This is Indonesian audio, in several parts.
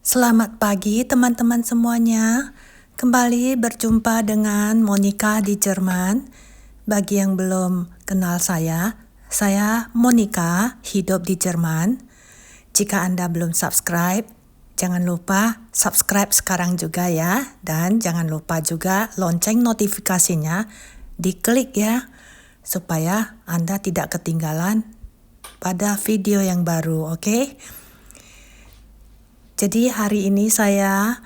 Selamat pagi teman-teman semuanya. Kembali berjumpa dengan Monica di Jerman. Bagi yang belum kenal saya Monica, hidup di Jerman. Jika Anda belum subscribe, jangan lupa subscribe sekarang juga ya. Dan jangan lupa juga lonceng notifikasinya diklik ya, supaya Anda tidak ketinggalan pada video yang baru, oke? Jadi hari ini saya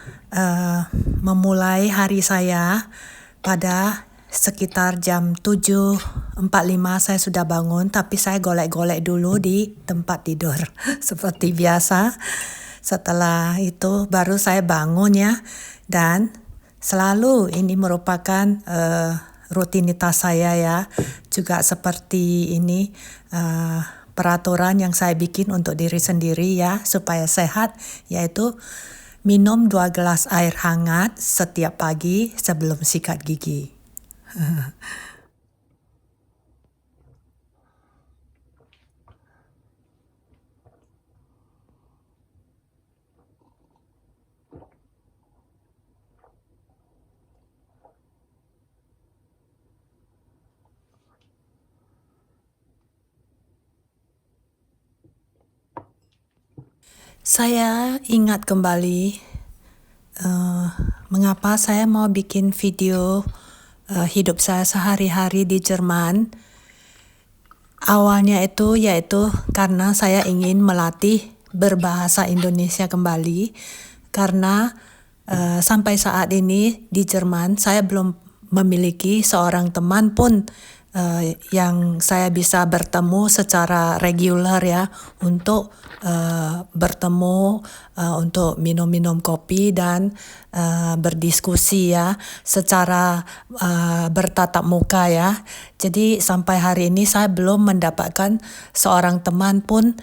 memulai hari saya pada sekitar jam 7.45 saya sudah bangun, tapi saya golek-golek dulu di tempat tidur seperti biasa. Setelah itu baru saya bangun ya, dan selalu ini merupakan rutinitas saya ya, juga seperti ini peraturan yang saya bikin untuk diri sendiri ya, supaya sehat, yaitu minum 2 gelas air hangat setiap pagi sebelum sikat gigi. Saya ingat kembali mengapa saya mau bikin video hidup saya sehari-hari di Jerman. Awalnya itu yaitu karena saya ingin melatih berbahasa Indonesia kembali, karena sampai saat ini di Jerman saya belum memiliki seorang teman pun yang saya bisa bertemu secara reguler ya, untuk bertemu, untuk minum-minum kopi dan berdiskusi ya, secara bertatap muka ya. Jadi sampai hari ini saya belum mendapatkan seorang teman pun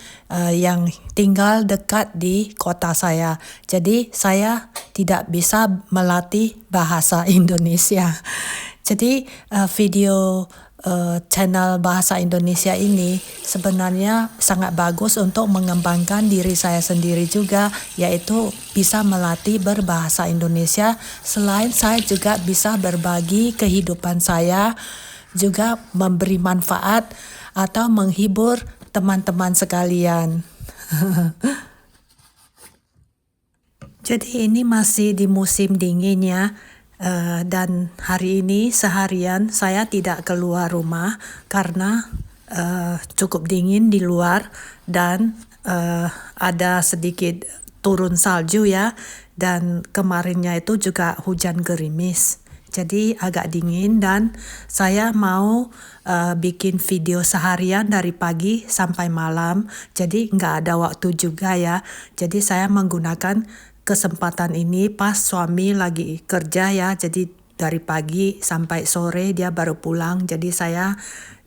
yang tinggal dekat di kota saya. Jadi saya tidak bisa melatih bahasa Indonesia. Jadi video channel bahasa Indonesia ini sebenarnya sangat bagus untuk mengembangkan diri saya sendiri juga, yaitu bisa melatih berbahasa Indonesia. Selain saya juga bisa berbagi kehidupan saya, juga memberi manfaat atau menghibur teman-teman sekalian. Jadi ini masih di musim dingin ya. Dan hari ini seharian saya tidak keluar rumah karena cukup dingin di luar, dan ada sedikit turun salju ya, dan kemarinnya itu juga hujan gerimis. Jadi agak dingin, dan saya mau bikin video seharian dari pagi sampai malam. Jadi nggak ada waktu juga ya. Jadi saya menggunakan kesempatan ini pas suami lagi kerja ya, jadi dari pagi sampai sore dia baru pulang, jadi saya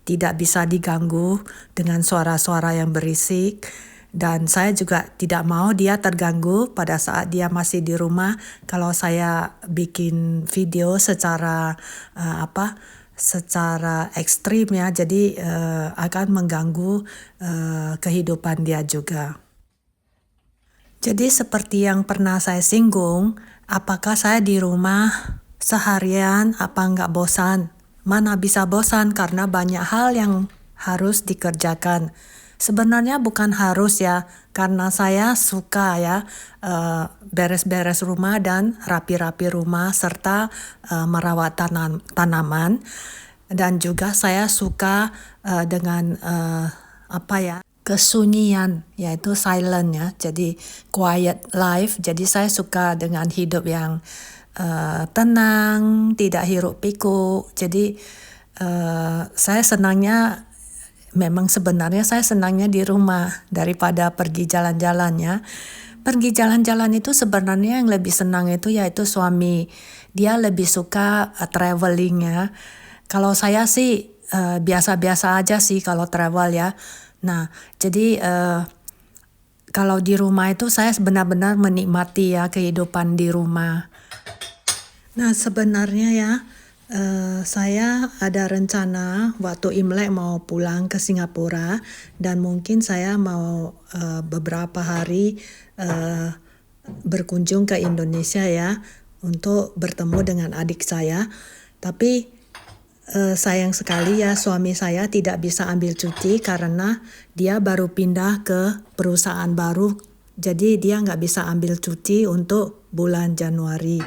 tidak bisa diganggu dengan suara-suara yang berisik, dan saya juga tidak mau dia terganggu pada saat dia masih di rumah kalau saya bikin video secara secara ekstrim ya, jadi akan mengganggu kehidupan dia juga. Jadi seperti yang pernah saya singgung, apakah saya di rumah seharian apa nggak bosan? Mana bisa bosan, karena banyak hal yang harus dikerjakan. Sebenarnya bukan harus ya, karena saya suka ya beres-beres rumah dan rapi-rapi rumah, serta merawat tanaman. Dan juga saya suka dengan kesunyian, yaitu silent ya, jadi quiet life. Jadi saya suka dengan hidup yang tenang, tidak hiruk pikuk. Jadi saya senangnya, memang sebenarnya saya senangnya di rumah daripada pergi jalan-jalan ya. Pergi jalan-jalan itu sebenarnya yang lebih senang itu yaitu suami. Dia lebih suka traveling ya. Kalau saya sih biasa-biasa aja sih kalau travel ya. Nah, jadi kalau di rumah itu saya benar-benar menikmati ya kehidupan di rumah. Nah, sebenarnya ya saya ada rencana waktu Imlek mau pulang ke Singapura, dan mungkin saya mau beberapa hari berkunjung ke Indonesia ya untuk bertemu dengan adik saya. Tapi sayang sekali ya suami saya tidak bisa ambil cuti karena dia baru pindah ke perusahaan baru. Jadi dia nggak bisa ambil cuti untuk bulan Januari.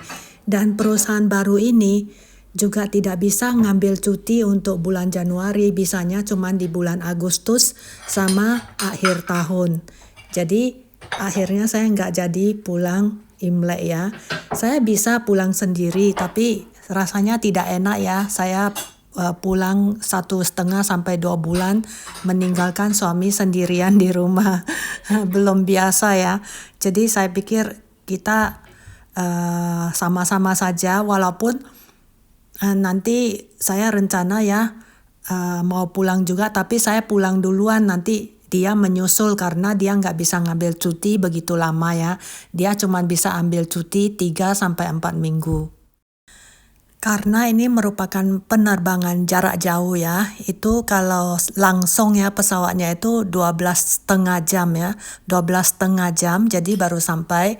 Dan perusahaan baru ini juga tidak bisa ngambil cuti untuk bulan Januari, bisanya cuma di bulan Agustus sama akhir tahun. Jadi akhirnya saya nggak jadi pulang Imlek ya. Saya bisa pulang sendiri tapi rasanya tidak enak ya. Saya pulang 1,5 sampai 2 bulan meninggalkan suami sendirian di rumah. Belum biasa ya. Jadi saya pikir kita sama-sama saja walaupun nanti saya rencana ya mau pulang juga, tapi saya pulang duluan, nanti dia menyusul karena dia nggak bisa ngambil cuti begitu lama ya. Dia cuma bisa ambil cuti 3-4 minggu. Karena ini merupakan penerbangan jarak jauh ya, itu kalau langsung ya pesawatnya itu 12,5 jam ya, 12,5 jam jadi baru sampai.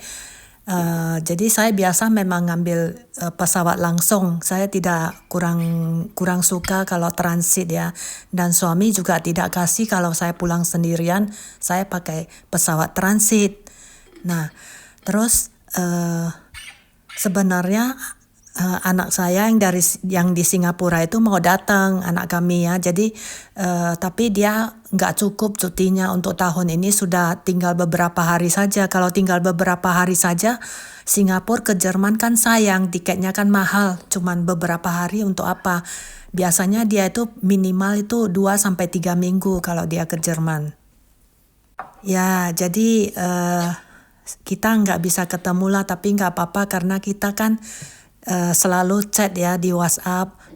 Jadi saya biasa memang ngambil pesawat langsung. Saya tidak kurang suka kalau transit ya. Dan suami juga tidak kasih kalau saya pulang sendirian, saya pakai pesawat transit. Nah, terus sebenarnya anak saya yang di Singapura itu mau datang, anak kami ya. Jadi tapi dia nggak cukup cutinya untuk tahun ini, sudah tinggal beberapa hari saja. Kalau tinggal beberapa hari saja, Singapura ke Jerman kan sayang, tiketnya kan mahal. Cuman beberapa hari untuk apa? Biasanya dia itu minimal itu 2-3 minggu kalau dia ke Jerman. Ya, jadi kita nggak bisa ketemu lah, tapi nggak apa-apa karena kita kan selalu chat ya di WhatsApp.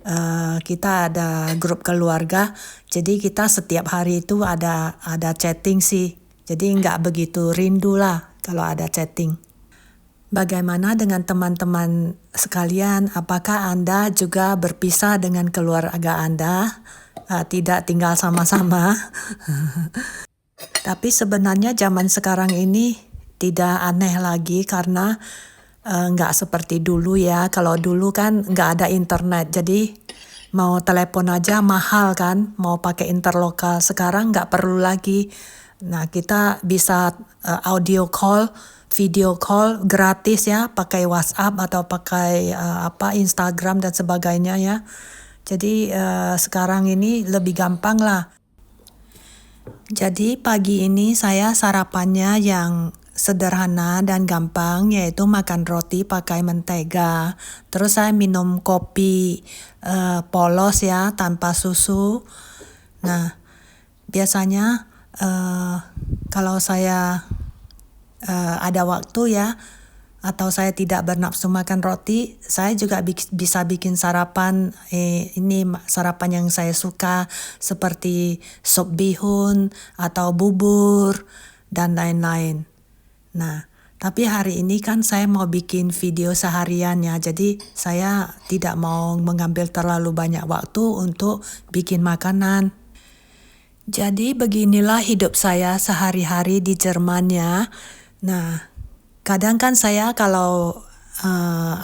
Kita ada grup keluarga, jadi kita setiap hari itu ada chatting sih. Jadi nggak begitu rindu lah kalau ada chatting. Bagaimana dengan teman-teman sekalian? Apakah Anda juga berpisah dengan keluarga Anda? Tidak tinggal sama-sama? Tapi sebenarnya zaman sekarang ini tidak aneh lagi karena nggak seperti dulu ya. Kalau dulu kan nggak ada internet, jadi mau telepon aja mahal kan, mau pakai interlokal. Sekarang nggak perlu lagi. Nah, kita bisa audio call, video call gratis ya, pakai WhatsApp atau pakai Instagram dan sebagainya ya. Jadi sekarang ini lebih gampang lah. Jadi pagi ini saya sarapannya yang sederhana dan gampang, yaitu makan roti pakai mentega. Terus saya minum kopi polos ya, tanpa susu. Nah, biasanya kalau saya ada waktu ya, atau saya tidak bernafsu makan roti, saya juga bisa bikin sarapan. Ini sarapan yang saya suka seperti sop bihun atau bubur dan lain-lain. Nah, tapi hari ini kan saya mau bikin video seharian ya, jadi saya tidak mau mengambil terlalu banyak waktu untuk bikin makanan. Jadi beginilah hidup saya sehari-hari di Jerman ya. Nah, kadang kan saya kalau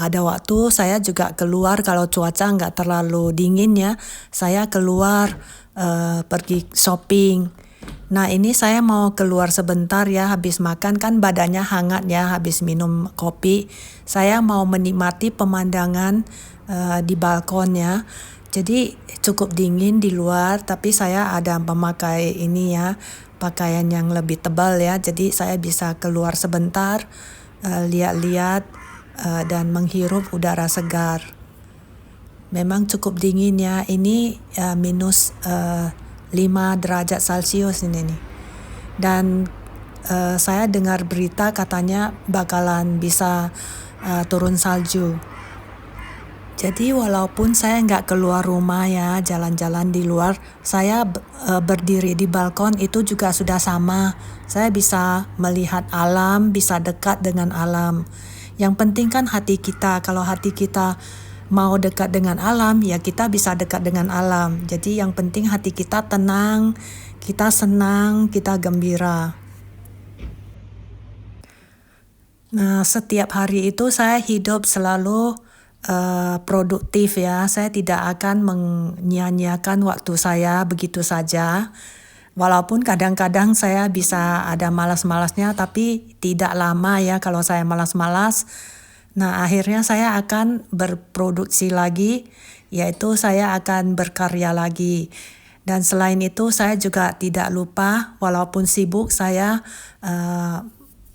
ada waktu saya juga keluar kalau cuaca nggak terlalu dingin ya. Saya keluar pergi shopping. Nah, ini saya mau keluar sebentar ya, habis makan kan badannya hangat ya, habis minum kopi. Saya mau menikmati pemandangan di balkon ya. Jadi cukup dingin di luar, tapi saya ada memakai ini ya, pakaian yang lebih tebal ya. Jadi saya bisa keluar sebentar, lihat-lihat dan menghirup udara segar. Memang cukup dingin ya, ini minus 5 derajat Celcius ini nih. Dan saya dengar berita katanya bakalan bisa turun salju. Jadi walaupun saya nggak keluar rumah ya, jalan-jalan di luar, saya berdiri di balkon itu juga sudah sama. Saya bisa melihat alam, bisa dekat dengan alam. Yang penting kan hati kita. Kalau hati kita mau dekat dengan alam, ya kita bisa dekat dengan alam. Jadi yang penting hati kita tenang, kita senang, kita gembira. Nah, setiap hari itu saya hidup selalu produktif ya. Saya tidak akan menyia-nyiakan waktu saya begitu saja. Walaupun kadang-kadang saya bisa ada malas-malasnya, tapi tidak lama ya kalau saya malas-malas. Nah, akhirnya saya akan berproduksi lagi, yaitu saya akan berkarya lagi. Dan selain itu saya juga tidak lupa, walaupun sibuk, saya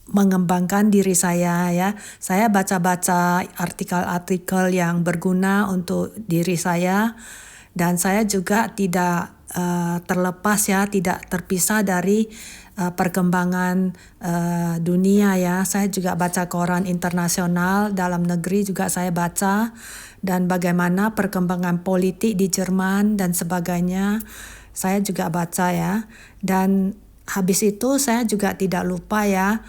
mengembangkan diri saya ya. Saya baca-baca artikel-artikel yang berguna untuk diri saya, dan saya juga tidak terlepas ya, tidak terpisah dari perkembangan dunia ya. Saya juga baca koran internasional, dalam negeri juga saya baca, dan bagaimana perkembangan politik di Jerman dan sebagainya saya juga baca ya. Dan habis itu saya juga tidak lupa ya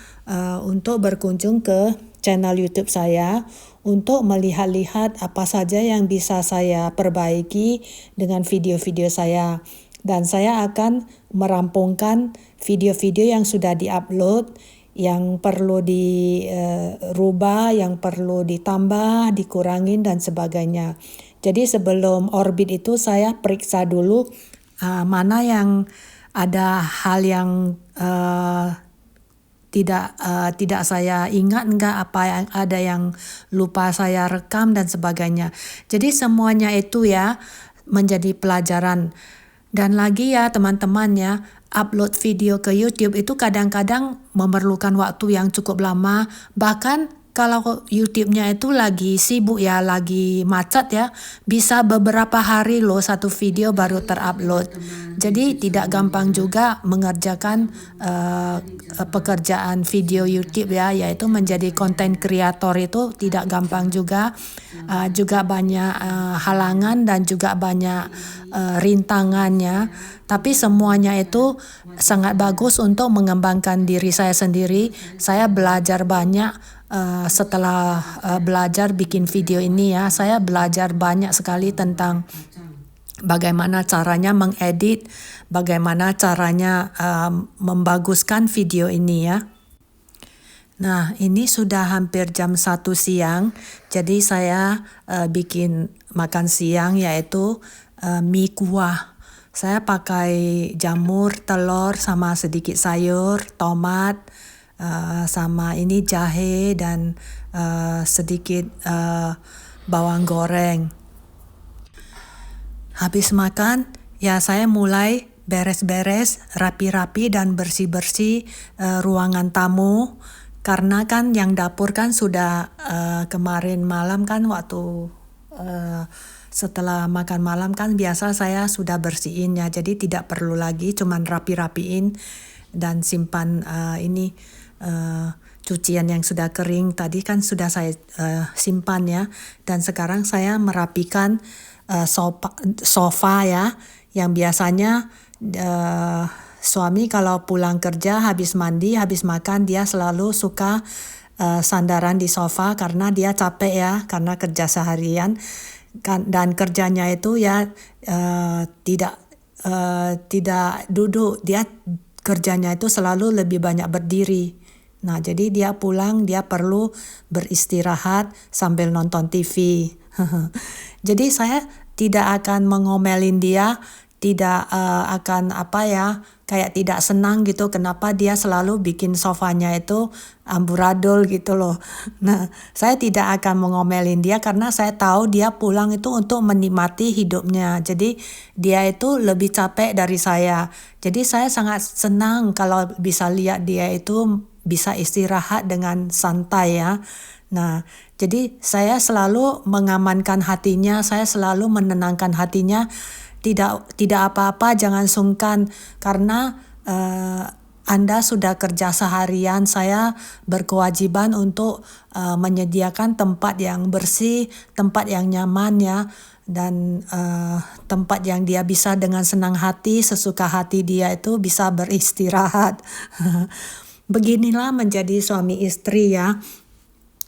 untuk berkunjung ke channel YouTube saya untuk melihat-lihat apa saja yang bisa saya perbaiki dengan video-video saya. Dan saya akan merampungkan video-video yang sudah diupload, yang perlu dirubah, yang perlu ditambah, dikurangin dan sebagainya. Jadi sebelum orbit itu saya periksa dulu mana yang ada hal yang tidak saya ingat enggak, apa yang ada yang lupa saya rekam dan sebagainya. Jadi semuanya itu ya menjadi pelajaran. Dan lagi ya teman-teman ya, upload video ke YouTube itu kadang-kadang memerlukan waktu yang cukup lama. Bahkan kalau YouTube-nya itu lagi sibuk ya, lagi macet ya, bisa beberapa hari loh satu video baru terupload. Jadi tidak gampang juga mengerjakan pekerjaan video YouTube ya, yaitu menjadi content creator itu tidak gampang juga. Juga banyak halangan dan juga banyak rintangannya. Tapi semuanya itu sangat bagus untuk mengembangkan diri saya sendiri. Saya belajar banyak setelah belajar bikin video ini ya. Saya belajar banyak sekali tentang bagaimana caranya mengedit, bagaimana caranya membaguskan video ini ya. Nah, ini sudah hampir jam 1 siang, jadi saya bikin makan siang yaitu mie kuah. Saya pakai jamur, telur, sama sedikit sayur, tomat, sama ini jahe dan sedikit bawang goreng. Habis makan, ya saya mulai beres-beres, rapi-rapi dan bersih-bersih ruangan tamu. Karena kan yang dapur kan sudah kemarin malam kan waktu setelah makan malam kan biasa saya sudah bersihin ya. Jadi tidak perlu lagi, cuman rapi-rapiin dan simpan ini cucian yang sudah kering tadi kan sudah saya simpan ya. Dan sekarang saya merapikan sofa ya, yang biasanya suami kalau pulang kerja habis mandi, habis makan, dia selalu suka sandaran di sofa karena dia capek ya, karena kerja seharian dan kerjanya itu ya tidak duduk, dia kerjanya itu selalu lebih banyak berdiri. Nah, jadi dia pulang, dia perlu beristirahat sambil nonton TV. Jadi saya tidak akan mengomelin dia, tidak akan kayak tidak senang gitu kenapa dia selalu bikin sofanya itu amburadul gitu loh. Nah, saya tidak akan mengomelin dia karena saya tahu dia pulang itu untuk menikmati hidupnya. Jadi dia itu lebih capek dari saya. Jadi saya sangat senang kalau bisa lihat dia itu bisa istirahat dengan santai ya. Nah, jadi saya selalu mengamankan hatinya, saya selalu menenangkan hatinya. Tidak apa-apa, jangan sungkan karena Anda sudah kerja seharian, saya berkewajiban untuk menyediakan tempat yang bersih, tempat yang nyaman ya, dan tempat yang dia bisa dengan senang hati, sesuka hati dia itu bisa beristirahat. Beginilah menjadi suami istri ya.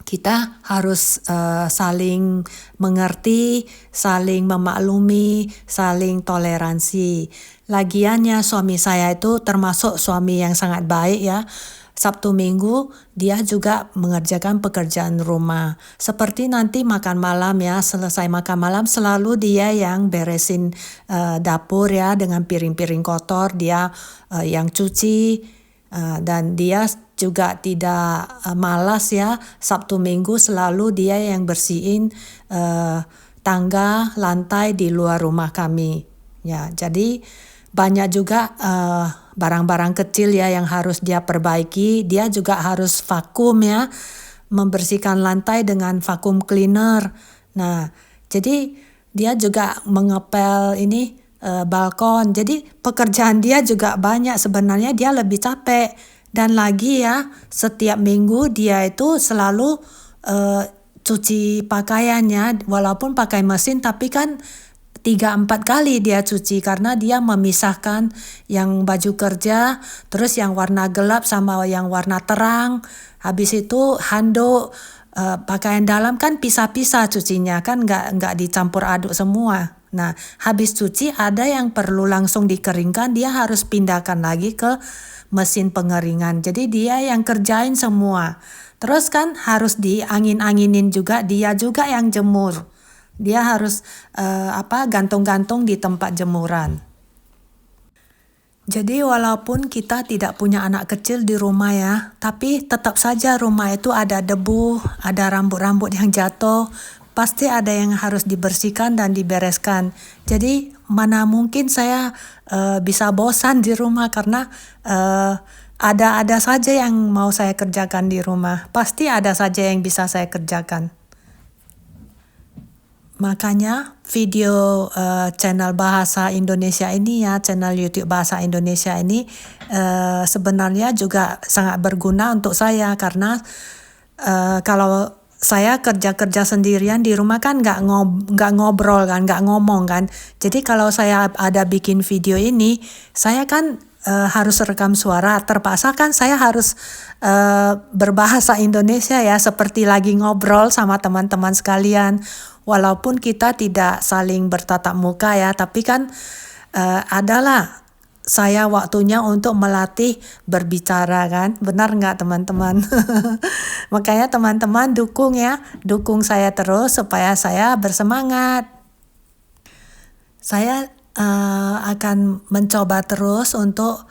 Kita harus saling mengerti, saling memaklumi, saling toleransi. Lagiannya suami saya itu termasuk suami yang sangat baik ya. Sabtu Minggu dia juga mengerjakan pekerjaan rumah. Seperti nanti makan malam ya, selesai makan malam selalu dia yang beresin dapur ya dengan piring-piring kotor, dia yang cuci dan dia juga tidak malas ya. Sabtu Minggu selalu dia yang bersihin tangga, lantai di luar rumah kami. Ya, jadi banyak juga barang-barang kecil ya yang harus dia perbaiki. Dia juga harus vakum ya, membersihkan lantai dengan vakum cleaner. Nah, jadi dia juga mengepel ini balkon. Jadi pekerjaan dia juga banyak, sebenarnya dia lebih capek. Dan lagi ya, setiap minggu dia itu selalu cuci pakaiannya, walaupun pakai mesin tapi kan 3-4 kali dia cuci karena dia memisahkan yang baju kerja, terus yang warna gelap sama yang warna terang. Habis itu handuk, pakaian dalam kan pisah-pisah cucinya, kan nggak dicampur aduk semua. Nah, habis cuci ada yang perlu langsung dikeringkan, dia harus pindahkan lagi ke mesin pengeringan. Jadi dia yang kerjain semua. Terus kan harus diangin-anginin juga, dia juga yang jemur. Dia harus gantung-gantung di tempat jemuran. Jadi walaupun kita tidak punya anak kecil di rumah ya, tapi tetap saja rumah itu ada debu, ada rambut-rambut yang jatuh, pasti ada yang harus dibersihkan dan dibereskan. Jadi mana mungkin saya bisa bosan di rumah karena ada saja yang mau saya kerjakan di rumah. Pasti ada saja yang bisa saya kerjakan. Makanya video channel Bahasa Indonesia ini ya, channel YouTube Bahasa Indonesia ini sebenarnya juga sangat berguna untuk saya karena kalau saya kerja sendirian di rumah kan nggak ngobrol kan, nggak ngomong kan. Jadi kalau saya ada bikin video ini, saya kan harus rekam suara. Terpaksa kan saya harus berbahasa Indonesia ya, seperti lagi ngobrol sama teman-teman sekalian. Walaupun kita tidak saling bertatap muka ya, tapi kan adalah saya waktunya untuk melatih berbicara kan. Benar nggak teman-teman? Makanya teman-teman dukung ya, dukung saya terus supaya saya bersemangat. Saya akan mencoba terus untuk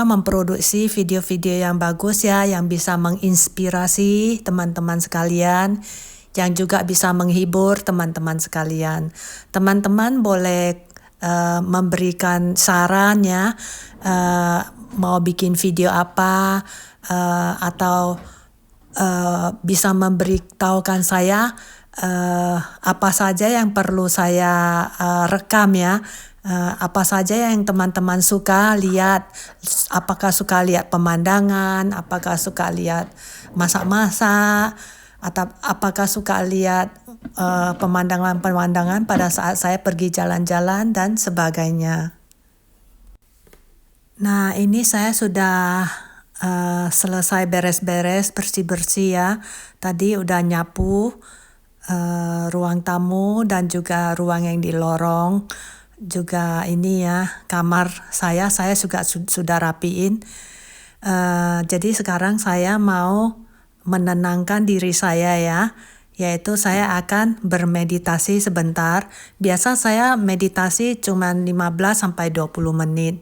memproduksi video-video yang bagus ya, yang bisa menginspirasi teman-teman sekalian, yang juga bisa menghibur teman-teman sekalian. Teman-teman boleh memberikan saran ya, mau bikin video apa, atau bisa memberitahukan saya apa saja yang perlu saya rekam ya, apa saja yang teman-teman suka lihat, apakah suka lihat pemandangan, apakah suka lihat masak-masak, atau apakah suka lihat pemandangan-pemandangan pada saat saya pergi jalan-jalan dan sebagainya. Nah, ini saya sudah selesai beres-beres, bersih-bersih ya. Tadi udah nyapu ruang tamu dan juga ruang yang di lorong. Juga ini ya, kamar saya juga sudah rapiin. Jadi sekarang saya mau menenangkan diri saya ya, yaitu saya akan bermeditasi sebentar. Biasa saya meditasi cuma 15-20 menit.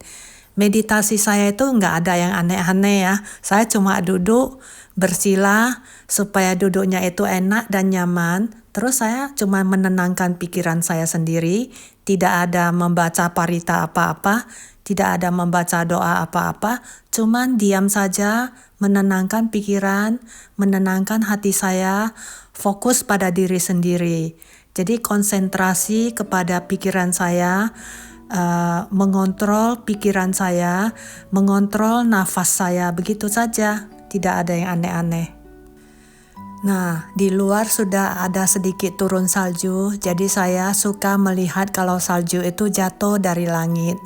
Meditasi saya itu nggak ada yang aneh-aneh ya. Saya cuma duduk bersila supaya duduknya itu enak dan nyaman. Terus saya cuma menenangkan pikiran saya sendiri. Tidak ada membaca parita apa-apa, tidak ada membaca doa apa-apa, cuman diam saja, menenangkan pikiran, menenangkan hati saya, fokus pada diri sendiri. Jadi konsentrasi kepada pikiran saya, mengontrol pikiran saya, mengontrol nafas saya, begitu saja, tidak ada yang aneh-aneh. Nah, di luar sudah ada sedikit turun salju, jadi saya suka melihat kalau salju itu jatuh dari langit.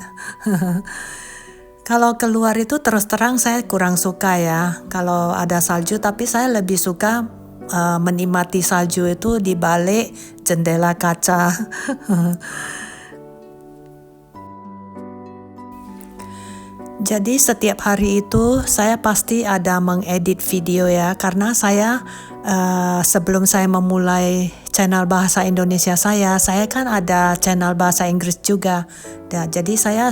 Kalau keluar itu terus terang saya kurang suka ya, kalau ada salju, tapi saya lebih suka menikmati salju itu di balik jendela kaca. Jadi setiap hari itu saya pasti ada mengedit video ya, karena saya sebelum saya memulai channel bahasa Indonesia saya kan ada channel bahasa Inggris juga. Nah, jadi saya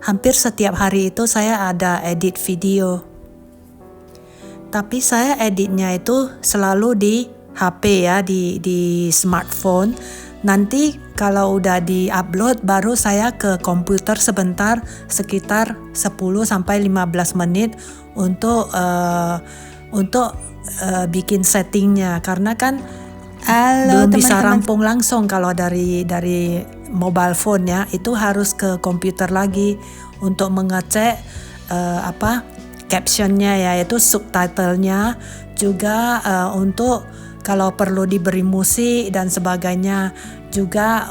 hampir setiap hari itu saya ada edit video. Tapi saya editnya itu selalu di HP ya, di smartphone. Nanti kalau udah di-upload baru saya ke komputer sebentar sekitar 10-15 menit untuk bikin settingnya, karena kan Halo belum bisa teman-teman. rampung langsung kalau dari mobile phone ya, itu harus ke komputer lagi untuk mengecek captionnya ya, yaitu subtitlenya, juga untuk kalau perlu diberi musik dan sebagainya, juga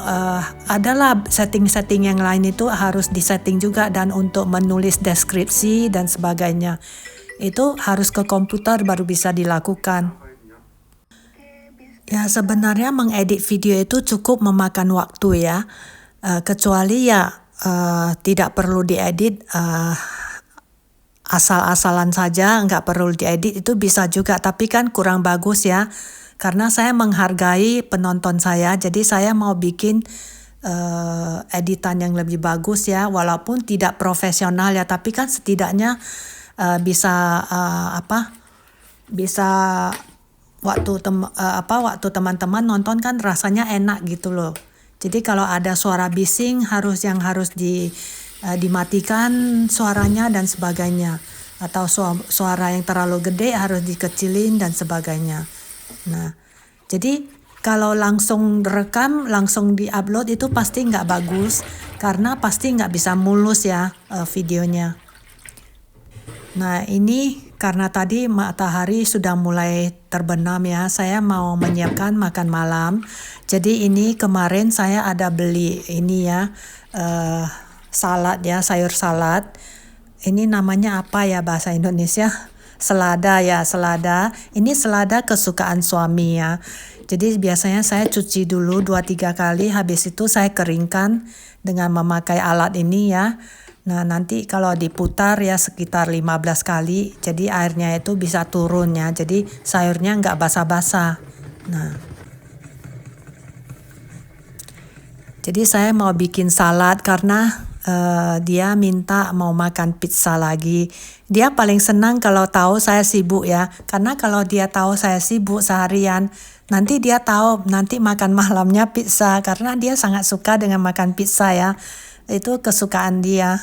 adalah setting-setting yang lain itu harus disetting juga, dan untuk menulis deskripsi dan sebagainya itu harus ke komputer baru bisa dilakukan. Ya sebenarnya mengedit video itu cukup memakan waktu ya, kecuali ya tidak perlu diedit, asal-asalan saja, nggak perlu diedit, itu bisa juga, tapi kan kurang bagus ya. Karena saya menghargai penonton saya, jadi saya mau bikin editan yang lebih bagus ya, walaupun tidak profesional ya, tapi kan setidaknya bisa waktu teman-teman nonton kan rasanya enak gitu loh. Jadi kalau ada suara bising harus dimatikan suaranya dan sebagainya, atau suara yang terlalu gede harus dikecilin dan sebagainya. Nah, jadi kalau langsung rekam, langsung di-upload itu pasti nggak bagus, karena pasti nggak bisa mulus ya videonya. Nah, ini karena tadi matahari sudah mulai terbenam ya, saya mau menyiapkan makan malam. Jadi ini kemarin saya ada beli ini ya, salad ya, sayur salad. Ini namanya apa ya bahasa Indonesia? Selada ya, selada. Ini selada kesukaan suami ya. Jadi biasanya saya cuci dulu 2-3 kali, habis itu saya keringkan dengan memakai alat ini ya. Nah nanti kalau diputar ya sekitar 15 kali, jadi airnya itu bisa turun ya, jadi sayurnya nggak basah-basah. Nah, jadi saya mau bikin salad karena dia minta mau makan pizza lagi. Dia paling senang kalau tahu saya sibuk ya, karena kalau dia tahu saya sibuk seharian, nanti dia tahu nanti makan malamnya pizza, karena dia sangat suka dengan makan pizza ya. Itu kesukaan dia.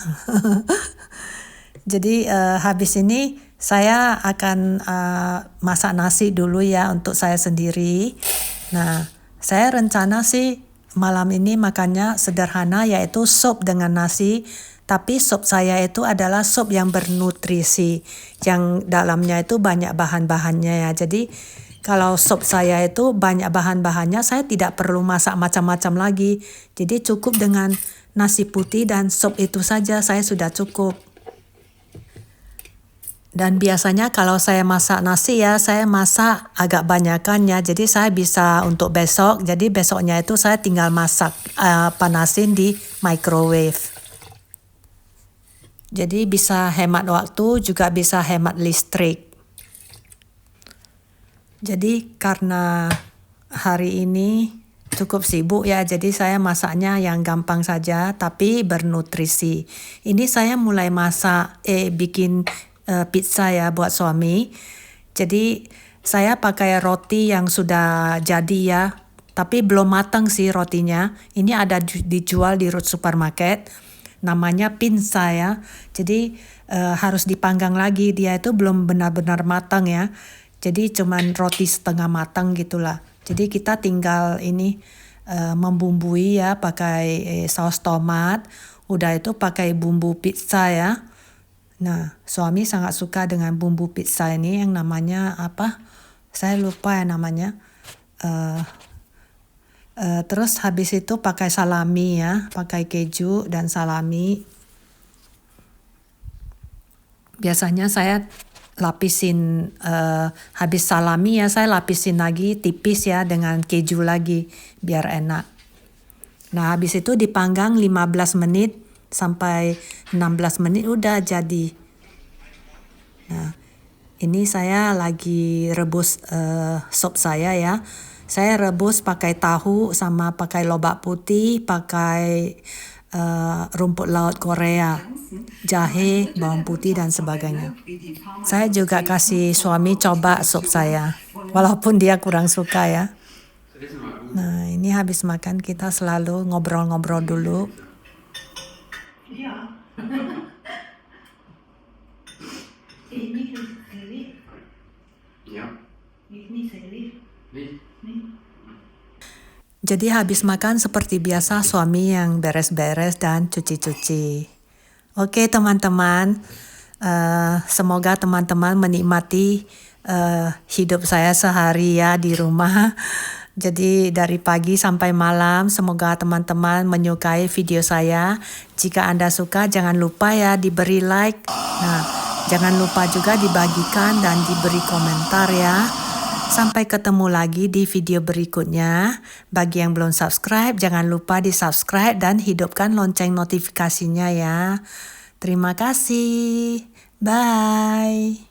Jadi habis ini saya akan masak nasi dulu ya untuk saya sendiri. Nah, saya rencana sih malam ini makannya sederhana, yaitu sup dengan nasi. Tapi sup saya itu adalah sup yang bernutrisi, yang dalamnya itu banyak bahan-bahannya ya. Jadi kalau sup saya itu banyak bahan-bahannya, saya tidak perlu masak macam-macam lagi. Jadi cukup dengan nasi putih dan sup itu saja, saya sudah cukup. Dan biasanya kalau saya masak nasi ya, saya masak agak banyakan ya. Jadi saya bisa untuk besok, jadi besoknya itu saya tinggal masak, panasin di microwave. Jadi bisa hemat waktu, juga bisa hemat listrik. Jadi karena hari ini cukup sibuk ya, jadi saya masaknya yang gampang saja tapi bernutrisi. Ini saya mulai bikin pizza ya buat suami. Jadi saya pakai roti yang sudah jadi ya, tapi belum matang sih rotinya. Ini ada dijual di supermarket, namanya pinza ya. Jadi harus dipanggang lagi, dia itu belum benar-benar matang ya. Jadi cuman roti setengah matang gitulah. Jadi kita tinggal ini membumbui ya pakai saus tomat. Udah itu pakai bumbu pizza ya. Nah, suami sangat suka dengan bumbu pizza ini yang namanya apa? Saya lupa ya namanya. Terus habis itu pakai salami ya, pakai keju dan salami. Biasanya saya lapisin habis salami ya, saya lapisin lagi tipis ya dengan keju lagi biar enak. Nah, habis itu dipanggang 15 menit sampai 16 menit udah jadi. Nah, ini saya lagi rebus sop saya ya. Saya rebus pakai tahu sama pakai lobak putih, pakai rumput laut Korea, jahe, bawang putih dan sebagainya. Saya juga kasih suami coba sop saya, walaupun dia kurang suka ya. Nah, ini habis makan kita selalu ngobrol-ngobrol dulu. Ja. Ini seri. Ja. Ini seri. Nicht? Jadi habis makan seperti biasa suami yang beres-beres dan cuci-cuci. Oke teman-teman, semoga teman-teman menikmati hidup saya sehari ya di rumah. Jadi dari pagi sampai malam, semoga teman-teman menyukai video saya. Jika Anda suka, jangan lupa ya diberi like. Nah, jangan lupa juga dibagikan dan diberi komentar ya. Sampai ketemu lagi di video berikutnya. Bagi yang belum subscribe, jangan lupa di-subscribe dan hidupkan lonceng notifikasinya ya. Terima kasih. Bye.